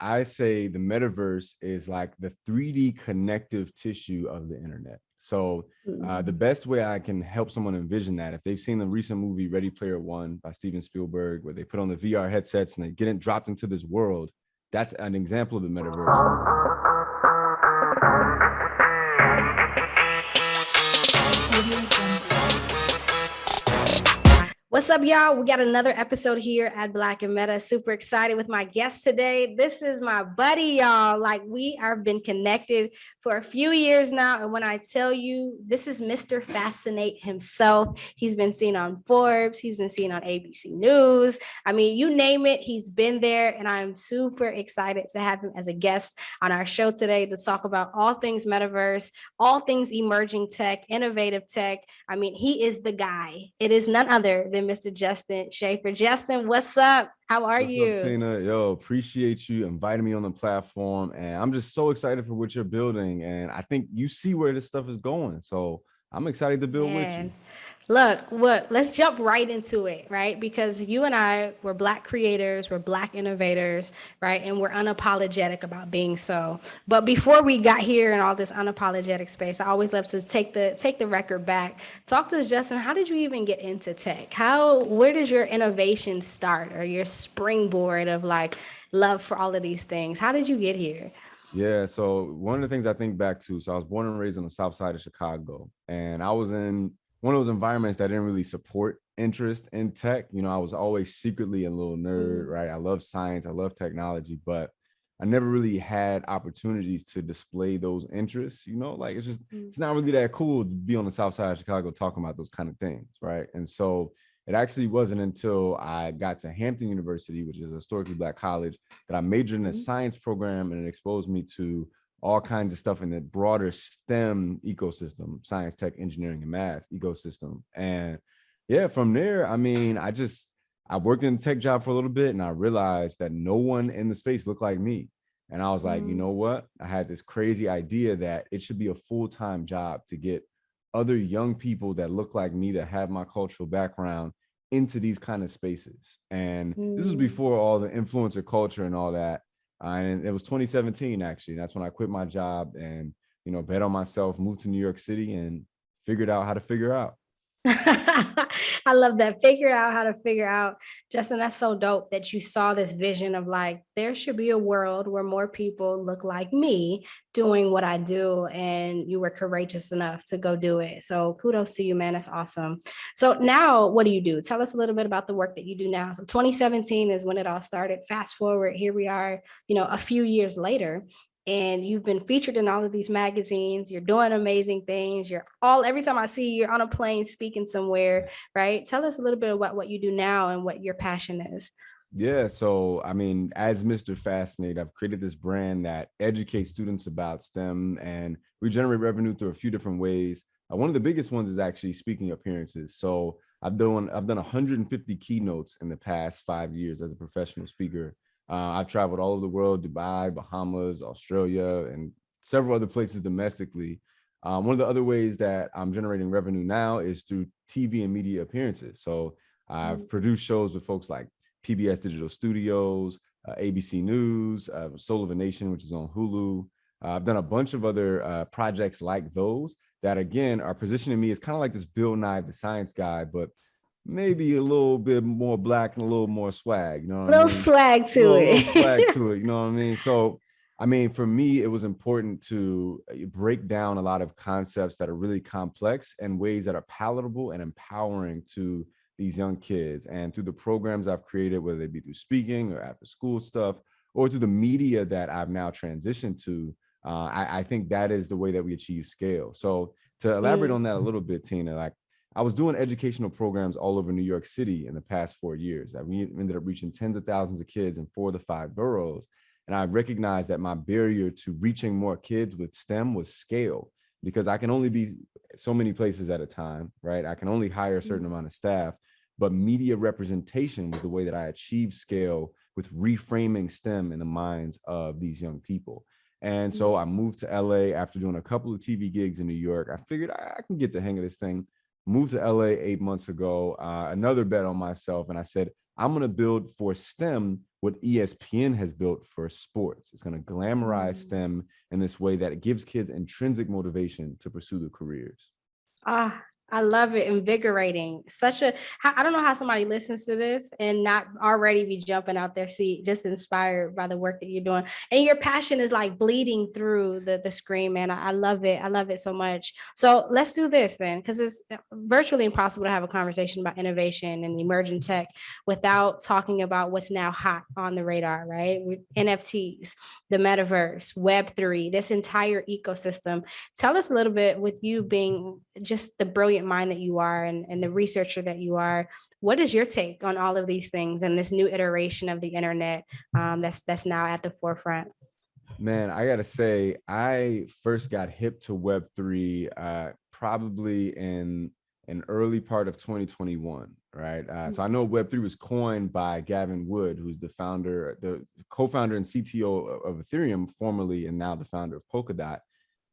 I say the metaverse is like the 3D connective tissue of the internet. So the best way I can help someone envision that, if they've seen the recent movie Ready Player One by Steven Spielberg, where they put on the VR headsets and they get dropped into this world, that's an example of the metaverse. What's up, y'all? We got another episode here at Black and Meta. Super excited with my guest today. This is my buddy, y'all. Like, we have been connected for a few years now. And when I tell you, this is Mr. Fascinate himself. He's been seen on Forbes. He's been seen on ABC News. I mean, you name it, he's been there. And I'm super excited to have him as a guest on our show today to talk about all things metaverse, all things emerging tech, innovative tech. I mean, he is the guy. It is none other than Mr. Justin Shaifer. Justin, what's up? How are What's you? up, Tina? Yo, appreciate you inviting me on the platform. And I'm just so excited for what you're building. And I think you see where this stuff is going. So I'm excited to build with you. Look, let's jump right into it, right? Because you and I, we're Black creators, we're Black innovators, right? And we're unapologetic about being so. But before we got here in all this unapologetic space, I always love to take the record back. Talk to us, Justin. How did you even get into tech? Where does your innovation start, or your springboard of like love for all of these things? How did you get here? Yeah, so one of the things I think back to, so I was born and raised on the south side of Chicago, and I was in one of those environments that didn't really support interest in tech. You know, I was always secretly a little nerd, right? I love science, I love technology, but I never really had opportunities to display those interests. You know, like it's not really that cool to be on the south side of Chicago talking about those kind of things, right? And so it actually wasn't until I got to Hampton University, which is a historically Black college, that I majored in a science program, and it exposed me to all kinds of stuff in the broader STEM ecosystem, science, tech, engineering, and math ecosystem. And yeah, from there, I mean, I worked in a tech job for a little bit, and I realized that no one in the space looked like me. And I was like, you know what? I had this crazy idea that it should be a full-time job to get other young people that look like me, that have my cultural background, into these kind of spaces. And this was before all the influencer culture and all that. And it was 2017, actually. That's when I quit my job and, you know, bet on myself, moved to New York City, and figured out how to figure out. I love that. Figure out how to figure out. Justin, that's so dope that you saw this vision of like, there should be a world where more people look like me doing what I do. And you were courageous enough to go do it. So kudos to you, man. That's awesome. So now what do you do? Tell us a little bit about the work that you do now. So 2017 is when it all started. Fast forward, here we are, a few years later, and you've been featured in all of these magazines. You're doing amazing things. Every time I see you, you're on a plane speaking somewhere, right? Tell us a little bit about what you do now and what your passion is. Yeah, so I mean, as Mr. Fascinate, I've created this brand that educates students about STEM, and we generate revenue through a few different ways. One of the biggest ones is actually speaking appearances. So I've done 150 keynotes in the past 5 years as a professional speaker. I've traveled all over the world: Dubai, Bahamas, Australia, and several other places domestically. One of the other ways that I'm generating revenue now is through TV and media appearances. So I've produced shows with folks like PBS Digital Studios, ABC News, Soul of a Nation, which is on Hulu. I've done a bunch of other projects like those that, again, are positioning me as kind of like this Bill Nye the Science Guy, but maybe a little bit more Black and a little more swag. You know what I Little mean? swag to Little it. swag to it. You know what I mean? So, I mean, for me, it was important to break down a lot of concepts that are really complex in ways that are palatable and empowering to these young kids. And through the programs I've created, whether they be through speaking or after school stuff, or through the media that I've now transitioned to, I think that is the way that we achieve scale. So to elaborate on that a little bit, Tina, like, I was doing educational programs all over New York City in the past 4 years. We ended up reaching tens of thousands of kids in 4 of the 5 boroughs. And I recognized that my barrier to reaching more kids with STEM was scale, because I can only be so many places at a time, right? I can only hire a certain amount of staff, but media representation was the way that I achieved scale with reframing STEM in the minds of these young people. And so I moved to LA after doing a couple of TV gigs in New York. I figured I can get the hang of this thing. Moved to LA 8 months ago, another bet on myself. And I said, I'm going to build for STEM what ESPN has built for sports. It's going to glamorize STEM in this way that it gives kids intrinsic motivation to pursue the careers. Ah, I love it. Invigorating. I don't know how somebody listens to this and not already be jumping out their seat, just inspired by the work that you're doing. And your passion is like bleeding through the screen, man. I love it. I love it so much. So let's do this then, because it's virtually impossible to have a conversation about innovation and emerging tech without talking about what's now hot on the radar, right? With NFTs, the metaverse, Web3, this entire ecosystem. Tell us a little bit, with you being just the brilliant mind that you are and the researcher that you are, what is your take on all of these things and this new iteration of the internet that's now at the forefront? Man, I gotta say, I first got hip to Web3 probably in an early part of 2021, right? So I know Web3 was coined by Gavin Wood, who's the co-founder and CTO of Ethereum, formerly, and now the founder of Polkadot.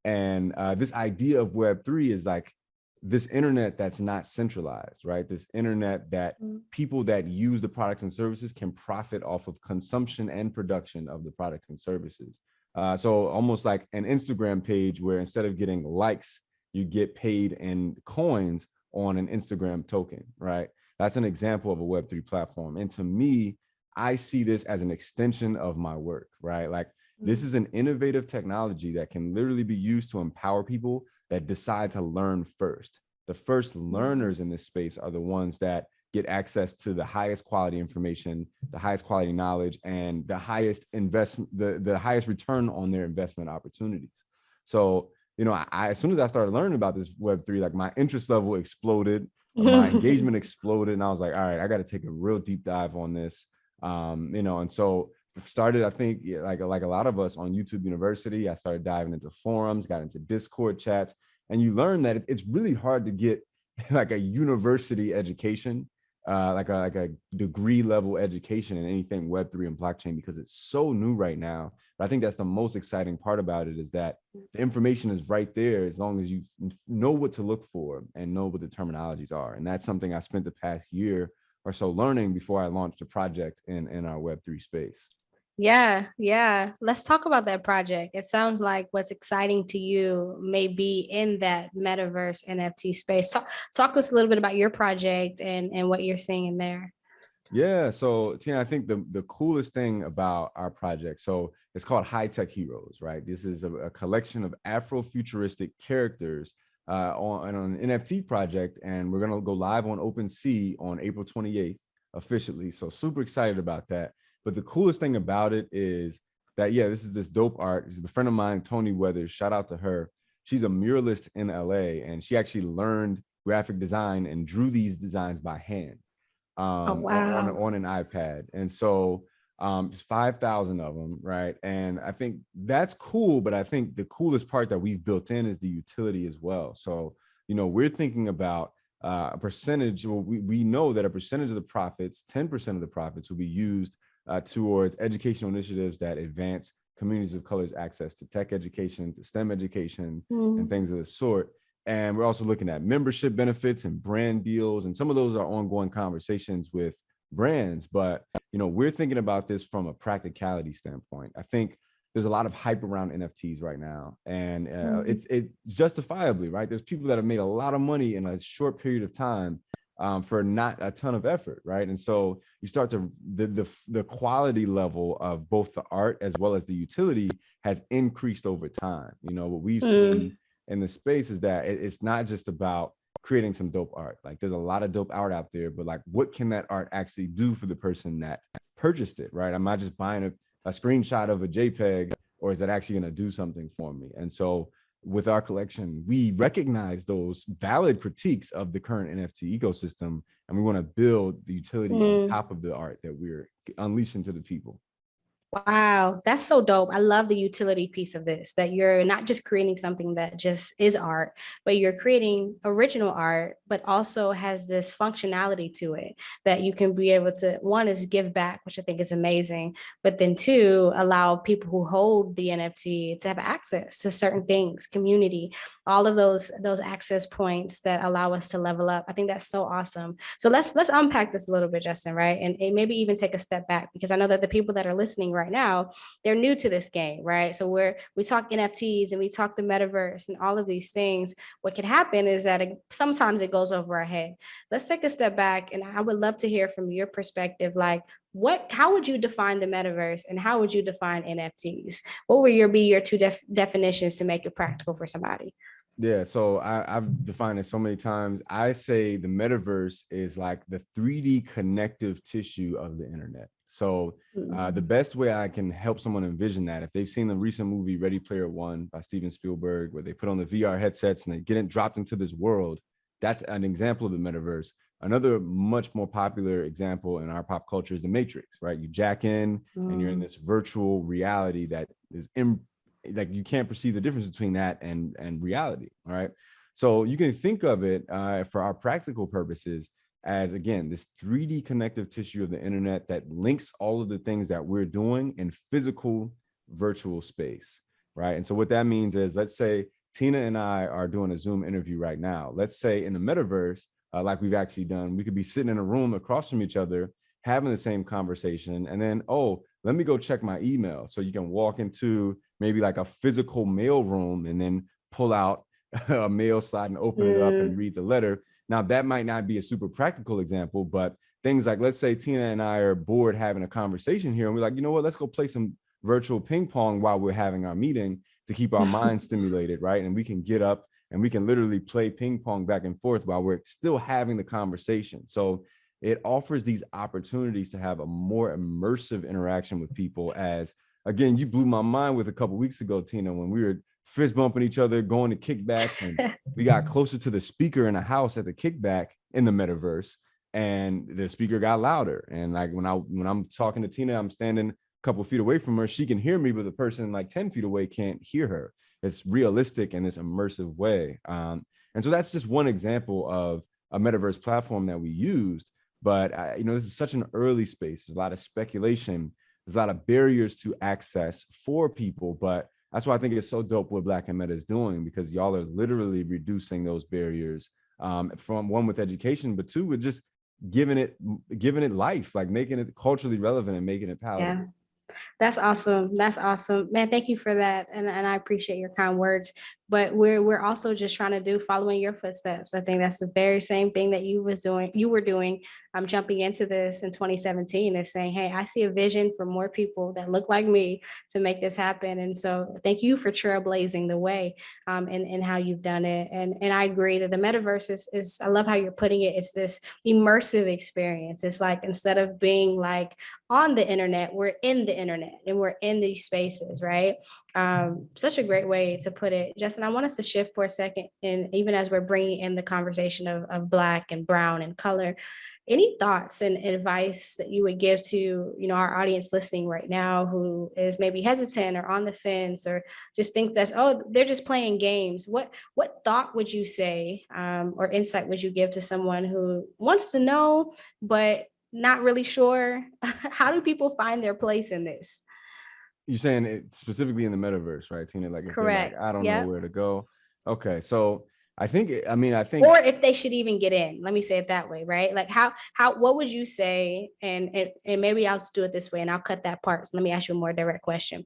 And this idea of Web3 is like this internet that's not centralized, right? This internet that people that use the products and services can profit off of consumption and production of the products and services. So almost like an Instagram page where instead of getting likes, you get paid in coins on an Instagram token, right? That's an example of a Web3 platform. And to me, I see this as an extension of my work, right? Like, this is an innovative technology that can literally be used to empower people that decide to learn first. The first learners in this space are the ones that get access to the highest quality information, the highest quality knowledge, and the highest the highest return on their investment opportunities. So, you know, as soon as I started learning about this Web3, like my interest level exploded, my engagement exploded, and I was like, all right, I got to take a real deep dive on this. You know, and so started, I think, like a lot of us on YouTube University, I started diving into forums, got into Discord chats, and you learn that it's really hard to get like a university education, like a degree level education in anything Web3 and blockchain, because it's so new right now. But I think that's the most exciting part about it, is that the information is right there as long as you know what to look for and know what the terminologies are. And that's something I spent the past year or so learning before I launched a project in our Web3 space. Yeah. Let's talk about that project. It sounds like what's exciting to you may be in that metaverse NFT space. Talk to us a little bit about your project and what you're seeing in there. Yeah, so Tina, I think the coolest thing about our project, so it's called High Tech Heroes, right? This is a collection of Afrofuturistic characters on an NFT project, and we're gonna go live on OpenSea on April 28th officially. So super excited about that. But the coolest thing about it is that, yeah, this is this dope art. She's a friend of mine, Tony Weathers. Shout out to her. She's a muralist in LA, and she actually learned graphic design and drew these designs by hand Oh, wow. on an iPad. And so it's 5,000 of them, right? And I think that's cool, but I think the coolest part that we've built in is the utility as well. So, you know, we're thinking about a percentage, well, we know that a percentage of the profits, 10% of the profits, will be used towards educational initiatives that advance communities of color's access to tech education, to STEM education, and things of the sort. And we're also looking at membership benefits and brand deals. And some of those are ongoing conversations with brands. But, you know, we're thinking about this from a practicality standpoint. I think there's a lot of hype around NFTs right now. And it's justifiably, right? There's people that have made a lot of money in a short period of time for not a ton of effort, right? And so you start to, the quality level of both the art as well as the utility has increased over time. You know, what we've seen in the space is that it's not just about creating some dope art. Like, there's a lot of dope art out there, but like, what can that art actually do for the person that purchased it, right? I'm not just buying a screenshot of a JPEG, or is that actually going to do something for me? And so with our collection, we recognize those valid critiques of the current NFT ecosystem, and we want to build the utility on top of the art that we're unleashing to the people. Wow, that's so dope. I love the utility piece of this, that you're not just creating something that just is art, but you're creating original art, but also has this functionality to it that you can be able to, one is give back, which I think is amazing, but then two, allow people who hold the NFT to have access to certain things, community, all of those access points that allow us to level up. I think that's so awesome. So let's unpack this a little bit, Justin, right? And maybe even take a step back, because I know that the people that are listening right now, they're new to this game, right? So we talk NFTs and we talk the metaverse and all of these things. What can happen is that sometimes it goes over our head. Let's take a step back, and I would love to hear from your perspective, like how would you define the metaverse and how would you define NFTs? What would your two definitions to make it practical for somebody? Yeah, so I've defined it so many times. I say the metaverse is like the 3D connective tissue of the internet. So the best way I can help someone envision that, if they've seen the recent movie Ready Player One by Steven Spielberg, where they put on the VR headsets and they get dropped into this world, that's an example of the metaverse. Another much more popular example in our pop culture is the Matrix, right? You jack in and you're in this virtual reality that is like you can't perceive the difference between that and reality. All right. So you can think of it for our practical purposes as, again, this 3D connective tissue of the internet that links all of the things that we're doing in physical virtual space. Right. And so what that means is, let's say Tina and I are doing a Zoom interview right now. Let's say in the metaverse, like we've actually done, we could be sitting in a room across from each other, having the same conversation. And then, oh, let me go check my email. So you can walk into maybe like a physical mail room and then pull out a mail slot and open it up and read the letter. Now, that might not be a super practical example, but things like, let's say Tina and I are bored having a conversation here and we're like, you know what, let's go play some virtual ping pong while we're having our meeting to keep our minds stimulated, right? And we can get up and we can literally play ping pong back and forth while we're still having the conversation. So it offers these opportunities to have a more immersive interaction with people. As again, you blew my mind with a couple of weeks ago, Tina, when we were fist bumping each other, going to kickbacks, and we got closer to the speaker in the house at the kickback in the metaverse, and the speaker got louder. And like when I'm talking to Tina, I'm standing a couple of feet away from her. She can hear me, but the person like 10 feet away can't hear her. It's realistic in this immersive way. And so that's just one example of a metaverse platform that we used. But this is such an early space. There's a lot of speculation. There's a lot of barriers to access for people. But that's why I think it's so dope what Black and Meta is doing, because y'all are literally reducing those barriers, from one, with education, but two, with just giving it life, like making it culturally relevant and making it palatable. Yeah. That's awesome. That's awesome, man. Thank you for that, and I appreciate your kind words. But we're also just trying to do following your footsteps. I think that's the very same thing that you were doing. I'm jumping into this in 2017 and saying, hey, I see a vision for more people that look like me to make this happen. And so thank you for trailblazing the way, and how you've done it. And I agree that the metaverse is I love how you're putting it. It's this immersive experience. It's like, instead of being like on the internet, we're in the internet and we're in these spaces, right? Such a great way to put it. Justin, I want us to shift for a second. And even as we're bringing in the conversation of Black and brown and color, any thoughts and advice that you would give to, our audience listening right now, who is maybe hesitant or on the fence, or just thinks that, oh, they're just playing games? What thought would you say, or insight would you give to someone who wants to know, but not really sure? How do people find their place in this? You're saying it specifically in the metaverse, right, Tina? Like if they're like, Correct. I don't know Yep. where to go. Okay, so I think, Or if they should even get in. Let me say it that way, right? Like what would you say? And maybe I'll just do it this way and I'll cut that part. So let me ask you a more direct question.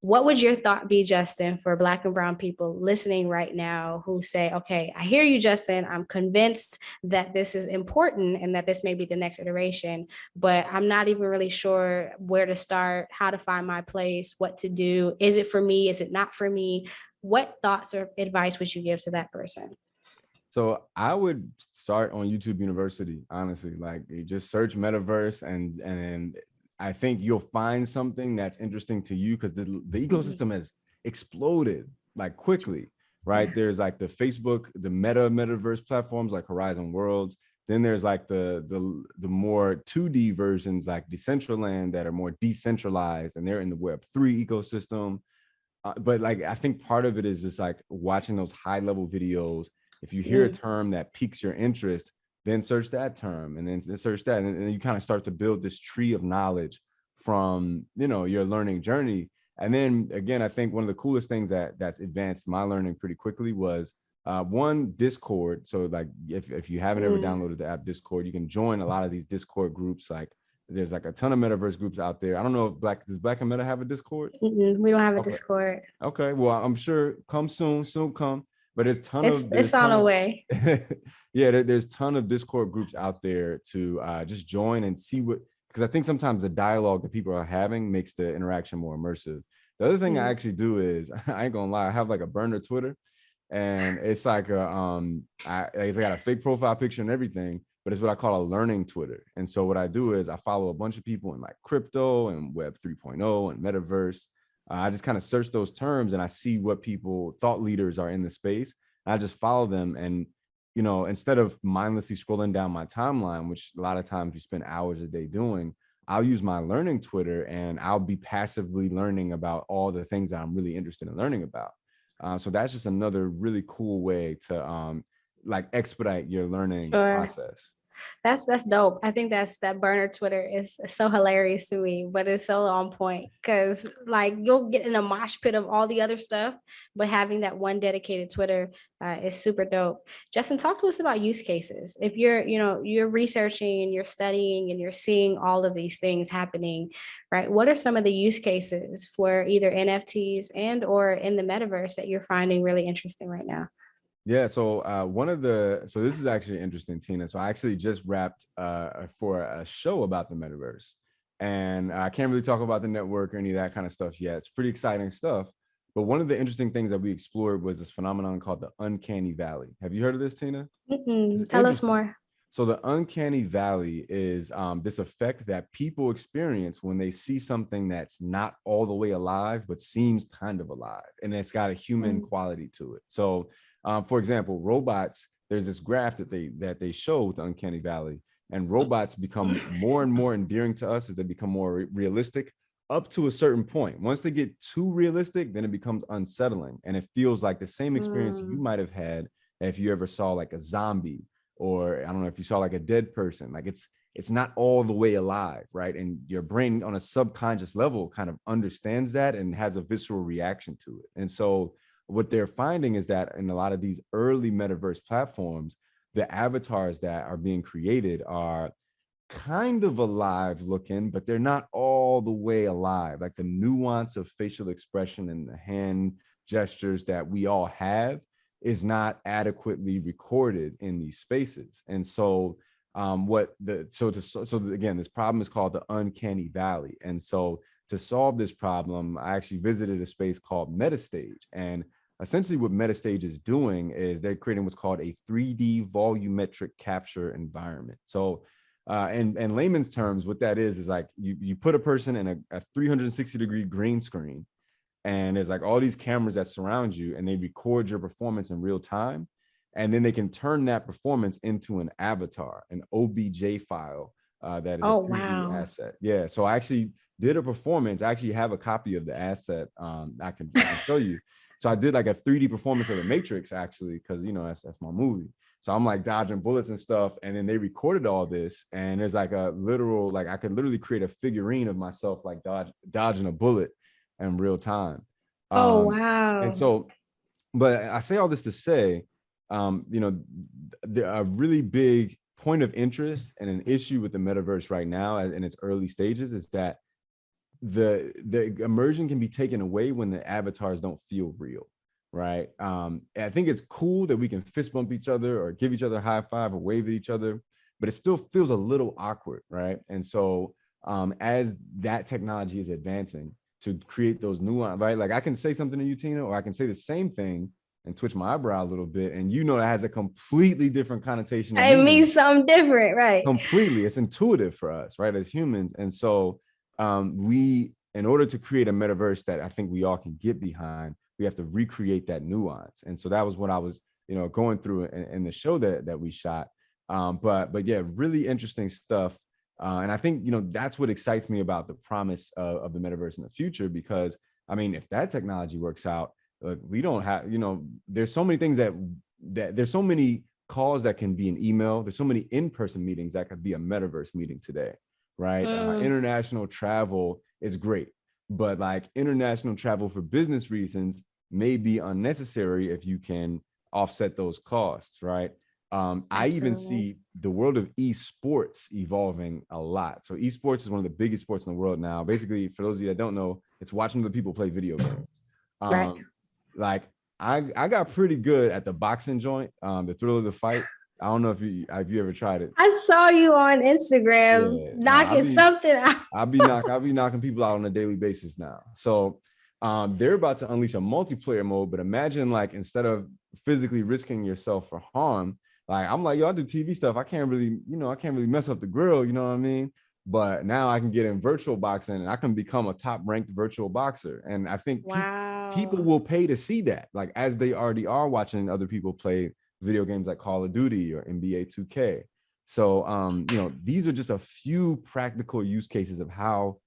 What would your thought be, Justin, for Black and brown people listening right now who say, okay, I hear you, Justin. I'm convinced that this is important and that this may be the next iteration, but I'm not even really sure where to start, how to find my place, what to do. Is it for me? Is it not for me? What thoughts or advice would you give to that person? So I would start on YouTube University, honestly. Like, you just search metaverse, and I think you'll find something that's interesting to you, because the ecosystem has exploded like quickly, right? Yeah. There's like the Facebook, the metaverse platforms like Horizon Worlds. Then there's like the more 2D versions like Decentraland that are more decentralized, and they're in the Web3 ecosystem. But like, I think part of it is just like watching those high level videos. If you hear a term that piques your interest, then search that term, and then search that, and then you kind of start to build this tree of knowledge from, you know, your learning journey. And then again, I think one of the coolest things that's advanced my learning pretty quickly was one, Discord. So like, if you haven't ever downloaded the app Discord, you can join a lot of these Discord groups. Like there's like a ton of metaverse groups out there. I don't know if does Black and Meta have a Discord? We don't have a Okay. Discord. Okay. Well, I'm sure come soon come. But there's It's on the way. Yeah, there's ton of Discord groups out there to just join and see what, because I think sometimes the dialogue that people are having makes the interaction more immersive. The other thing I actually do is, I ain't gonna lie, I have like a burner Twitter, and it's like it's got a fake profile picture and everything, but it's what I call a learning Twitter. And so what I do is I follow a bunch of people in like crypto and Web 3.0 and Metaverse. I just kind of search those terms and I see what thought leaders are in the space. I just follow them, and you know, instead of mindlessly scrolling down my timeline, which a lot of times you spend hours a day doing, I'll use my learning Twitter and I'll be passively learning about all the things that I'm really interested in learning about. So that's just another really cool way to like expedite your learning process. That's dope. I think that burner Twitter is so hilarious to me, but it's so on point because like you'll get in a mosh pit of all the other stuff, but having that one dedicated Twitter is super dope. Justin, talk to us about use cases. If you're researching and you're studying and you're seeing all of these things happening, right? What are some of the use cases for either NFTs and or in the metaverse that you're finding really interesting right now? Yeah, so so this is actually interesting, Tina. So I actually just wrapped for a show about the metaverse, and I can't really talk about the network or any of that kind of stuff yet. It's pretty exciting stuff. But one of the interesting things that we explored was this phenomenon called the Uncanny Valley. Have you heard of this, Tina? Tell us more. So the Uncanny Valley is this effect that people experience when they see something that's not all the way alive, but seems kind of alive, and it's got a human quality to it. So for example, robots, there's this graph that they show with the Uncanny Valley, and robots become more and more endearing to us as they become more realistic up to a certain point. Once they get too realistic, then it becomes unsettling, and it feels like the same experience you might have had if you ever saw like a zombie, or I don't know if you saw like a dead person. Like it's not all the way alive, right? And your brain on a subconscious level kind of understands that and has a visceral reaction to it. And so what they're finding is that in a lot of these early metaverse platforms, the avatars that are being created are kind of alive looking, but they're not all the way alive. Like the nuance of facial expression and the hand gestures that we all have is not adequately recorded in these spaces. And so again, this problem is called the Uncanny Valley. And so to solve this problem, I actually visited a space called Metastage. And essentially what Metastage is doing is they're creating what's called a 3D volumetric capture environment. So in layman's terms, what that is like you put a person in a 360-degree green screen, and there's like all these cameras that surround you, and they record your performance in real time. And then they can turn that performance into an avatar, an OBJ file that is a 3D asset. Yeah, so I actually did a performance. I actually have a copy of the asset I can show you. So I did like a 3D performance of the Matrix, actually, because you know that's my movie. So I'm like dodging bullets and stuff, and then they recorded all this, and there's like a literal, like I could literally create a figurine of myself like dodging a bullet in real time. Wow. And so, but I say all this to say, you know, a really big point of interest and an issue with the metaverse right now in its early stages is that the immersion can be taken away when the avatars don't feel real, right? I think it's cool that we can fist bump each other or give each other a high five or wave at each other, but it still feels a little awkward, right? And so as that technology is advancing to create those nuance, right? Like I can say something to you, Tina, or I can say the same thing and twitch my eyebrow a little bit, and you know that has a completely different connotation. It means something different, right? Completely, it's intuitive for us, right, as humans. And so we, in order to create a metaverse that I think we all can get behind, we have to recreate that nuance. And so that was what I was, you know, going through in the show that we shot. But yeah, really interesting stuff. And I think, that's what excites me about the promise of the metaverse in the future, because I mean, if that technology works out, we don't have, there's so many things that there's so many calls that can be an email. There's so many in-person meetings that could be a metaverse meeting today, right? International travel is great, but like international travel for business reasons may be unnecessary if you can offset those costs, right? I even see the world of esports evolving a lot. So esports is one of the biggest sports in the world now. Basically, for those of you that don't know, it's watching the people play video games. Right. Like I got pretty good at the boxing joint, the thrill of the fight. I don't know if you ever tried it. I saw you on Instagram knocking something out. I'll be knocking people out on a daily basis now. So they're about to unleash a multiplayer mode, but imagine like instead of physically risking yourself for harm, like I'm like, yo, I do TV stuff. I can't really mess up the grill, you know what I mean? But now I can get in virtual boxing and I can become a top ranked virtual boxer. And I think people will pay to see that, like as they already are watching other people play video games like Call of Duty or NBA 2K. So, these are just a few practical use cases of how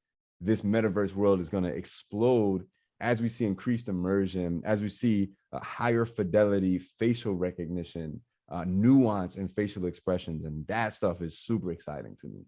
this metaverse world is going to explode as we see increased immersion, as we see a higher fidelity facial recognition, nuance in facial expressions. And that stuff is super exciting to me.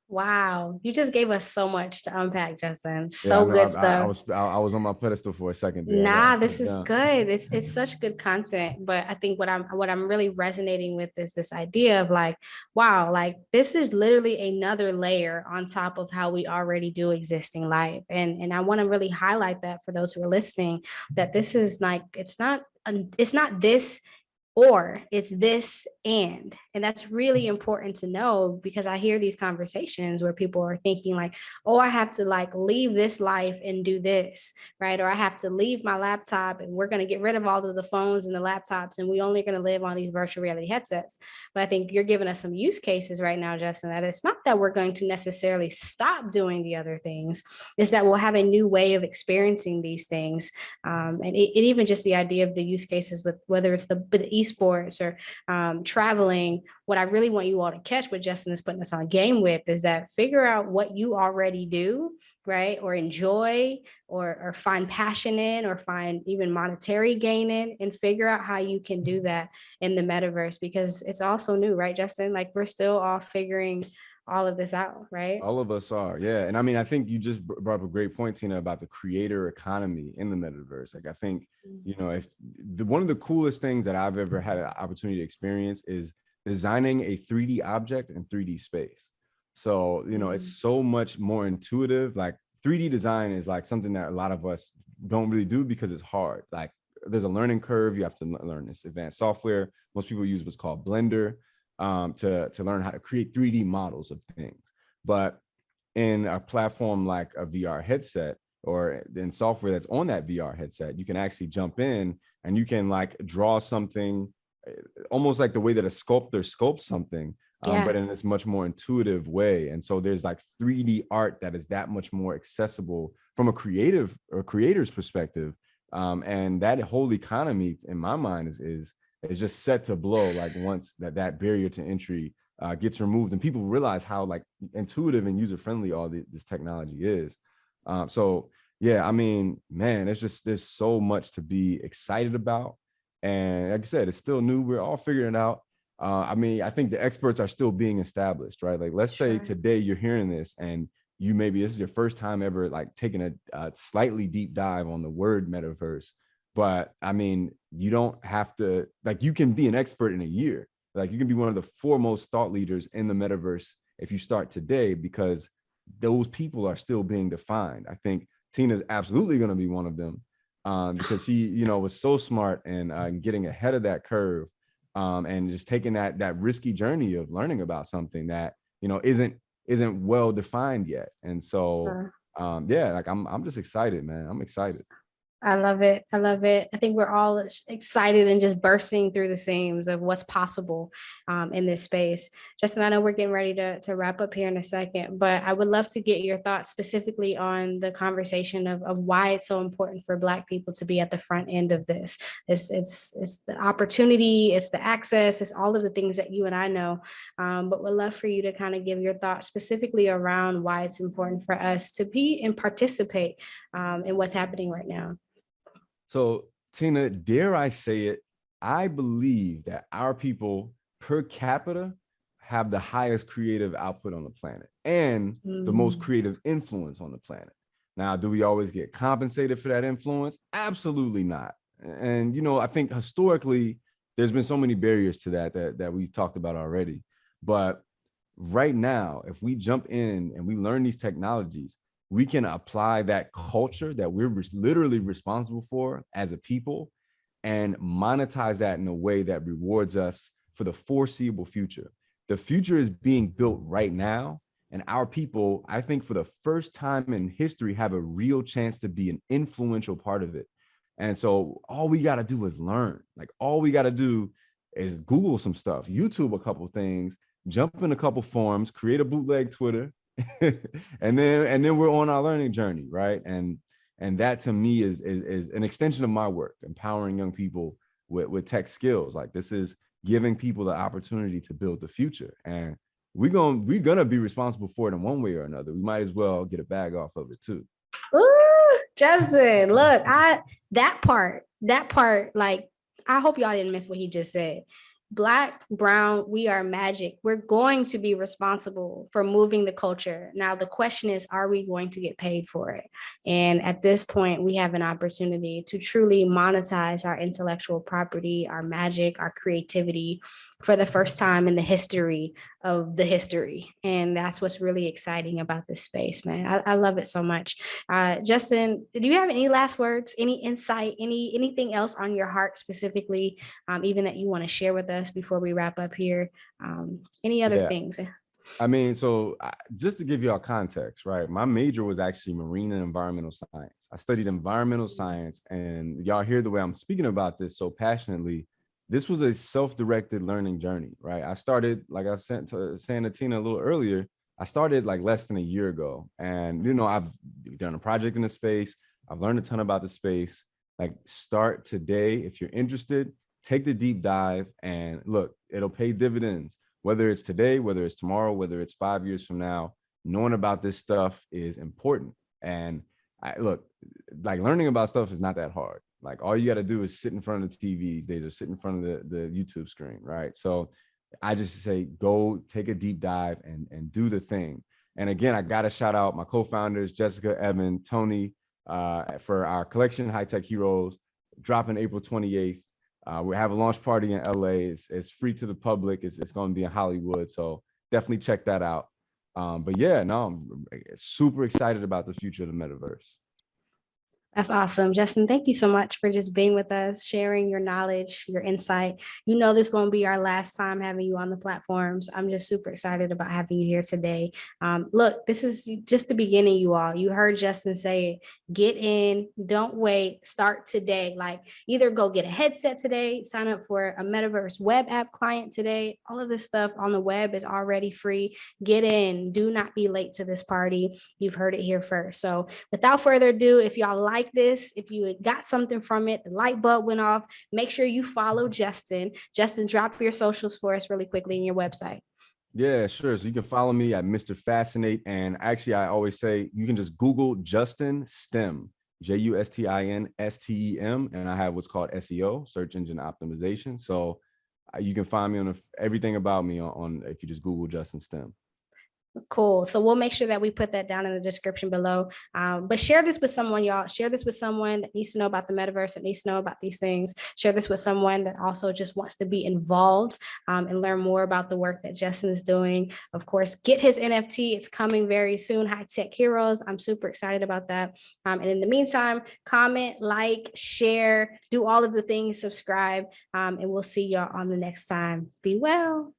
Wow, you just gave us so much to unpack, Justin. So good stuff. I was on my pedestal for a second there. Nah, this is good. It's such good content. But I think what I'm really resonating with is this idea of like, wow, like this is literally another layer on top of how we already do existing life. And I want to really highlight that for those who are listening, that this is like, it's not this, or it's this and that's really important to know, because I hear these conversations where people are thinking like, oh, I have to like leave this life and do this, right? Or I have to leave my laptop and we're going to get rid of all of the phones and the laptops and we only going to live on these virtual reality headsets. But I think you're giving us some use cases right now, Justin, that it's not that we're going to necessarily stop doing the other things, is that we'll have a new way of experiencing these things. And even just the idea of the use cases with whether it's the esports or traveling. What I really want you all to catch, what Justin is putting us on game with, is that figure out what you already do, right? Or enjoy, or find passion in, or find even monetary gain in, and figure out how you can do that in the metaverse, because it's also new, right, Justin? Like we're still all figuring all of this out, right? All of us are, yeah. And I mean, I think you just brought up a great point, Tina, about the creator economy in the metaverse. Like I think, if one of the coolest things that I've ever had an opportunity to experience is designing a 3D object in 3D space. So, it's so much more intuitive. Like 3D design is like something that a lot of us don't really do because it's hard. Like there's a learning curve. You have to learn this advanced software. Most people use what's called Blender to learn how to create 3D models of things. But in a platform like a VR headset, or in software that's on that VR headset, you can actually jump in and you can like draw something almost like the way that a sculptor sculpts something, but in this much more intuitive way. And so there's like 3D art that is that much more accessible from a creator's perspective. And that whole economy, in my mind, is just set to blow. Like once that barrier to entry gets removed and people realize how like intuitive and user-friendly all this technology is. So yeah, I mean, man, there's so much to be excited about. And like I said, it's still new. We're all figuring it out. I mean, I think the experts are still being established, right? Like, let's say today you're hearing this and this is your first time ever like taking a slightly deep dive on the word metaverse. But I mean, you don't have to, like, you can be an expert in a year. Like you can be one of the foremost thought leaders in the metaverse if you start today, because those people are still being defined. I think Tina's absolutely going to be one of them. Because she, was so smart and getting ahead of that curve, and just taking that risky journey of learning about something that isn't well defined yet. And so, yeah, like I'm just excited, man. I'm excited. I love it. I love it. I think we're all excited and just bursting through the seams of what's possible in this space. Justin, I know we're getting ready to wrap up here in a second, but I would love to get your thoughts specifically on the conversation of why it's so important for Black people to be at the front end of this. It's the opportunity, it's the access, it's all of the things that you and I know. But we'd love for you to kind of give your thoughts specifically around why it's important for us to be and participate in what's happening right now. So, Tina, dare I say it, I believe that our people per capita have the highest creative output on the planet and the most creative influence on the planet. Now, do we always get compensated for that influence? Absolutely not. And, you know, I think historically, there's been so many barriers to that we've talked about already. But right now, if we jump in and we learn these technologies, we can apply that culture that we're literally responsible for as a people and monetize that in a way that rewards us for the foreseeable future. The future is being built right now, and our people, I think for the first time in history, have a real chance to be an influential part of it. And so all we got to do is learn. Like all we got to do is Google some stuff, YouTube a couple things, jump in a couple forums, create a bootleg Twitter, and then we're on our learning journey, right? And that to me is an extension of my work, empowering young people with tech skills. Like this is giving people the opportunity to build the future, and we're gonna be responsible for it in one way or another. We might as well get a bag off of it too. Ooh, Justin, look, that part, like, I hope y'all didn't miss what he just said. Black, brown, we are magic. We're going to be responsible for moving the culture. Now, the question is, are we going to get paid for it? And at this point, we have an opportunity to truly monetize our intellectual property, our magic, our creativity for the first time in the history of the history. And that's what's really exciting about this space, man. I love it so much. Justin, do you have any last words, any insight, anything else on your heart specifically, even that you want to share with us before we wrap up here? Any other things? I mean, so just to give you all context, right? My major was actually marine and environmental science. I studied environmental science, and y'all hear the way I'm speaking about this so passionately. This was a self-directed learning journey, right? I started, like I was saying to Tina a little earlier, I started like less than a year ago. And, you know, I've done a project in the space. I've learned a ton about the space. Like start today. If you're interested, take the deep dive and look, it'll pay dividends. Whether it's today, whether it's tomorrow, whether it's 5 years from now, knowing about this stuff is important. And look, like learning about stuff is not that hard. Like all you got to do is sit in front of the TVs. They just sit in front of the YouTube screen, right? So I just say, go take a deep dive and do the thing. And again, I got to shout out my co-founders, Jessica, Evan, Tony, for our collection, High Tech Heroes, dropping April 28th. We have a launch party in LA. It's free to the public. It's going to be in Hollywood. So definitely check that out. But yeah, no, I'm super excited about the future of the metaverse. That's awesome. Justin, thank you so much for just being with us, sharing your knowledge, your insight. You know, this won't be our last time having you on the platforms. I'm just super excited about having you here today. Look, this is just the beginning, you all. You heard Justin say it. Get in, don't wait, start today. Like either go get a headset today, sign up for a Metaverse web app client today. All of this stuff on the web is already free. Get in, do not be late to this party. You've heard it here first. So without further ado, if y'all like this, if you got something from it, the light bulb went off, make sure you follow Justin. Justin, drop your socials for us really quickly in your website. Yeah, sure. So you can follow me at Mr. Fascinate. And actually, I always say you can just Google Justin STEM, JUSTINSTEM. And I have what's called SEO, search engine optimization. So you can find me on everything about me on if you just Google Justin STEM. Cool. So we'll make sure that we put that down in the description below. But share this with someone, y'all. Share this with someone that needs to know about the metaverse, that needs to know about these things. Share this with someone that also just wants to be involved and learn more about the work that Justin is doing. Of course, get his NFT. It's coming very soon. High Tech Heroes. I'm super excited about that. And in the meantime, comment, like, share, do all of the things, subscribe, and we'll see y'all on the next time. Be well.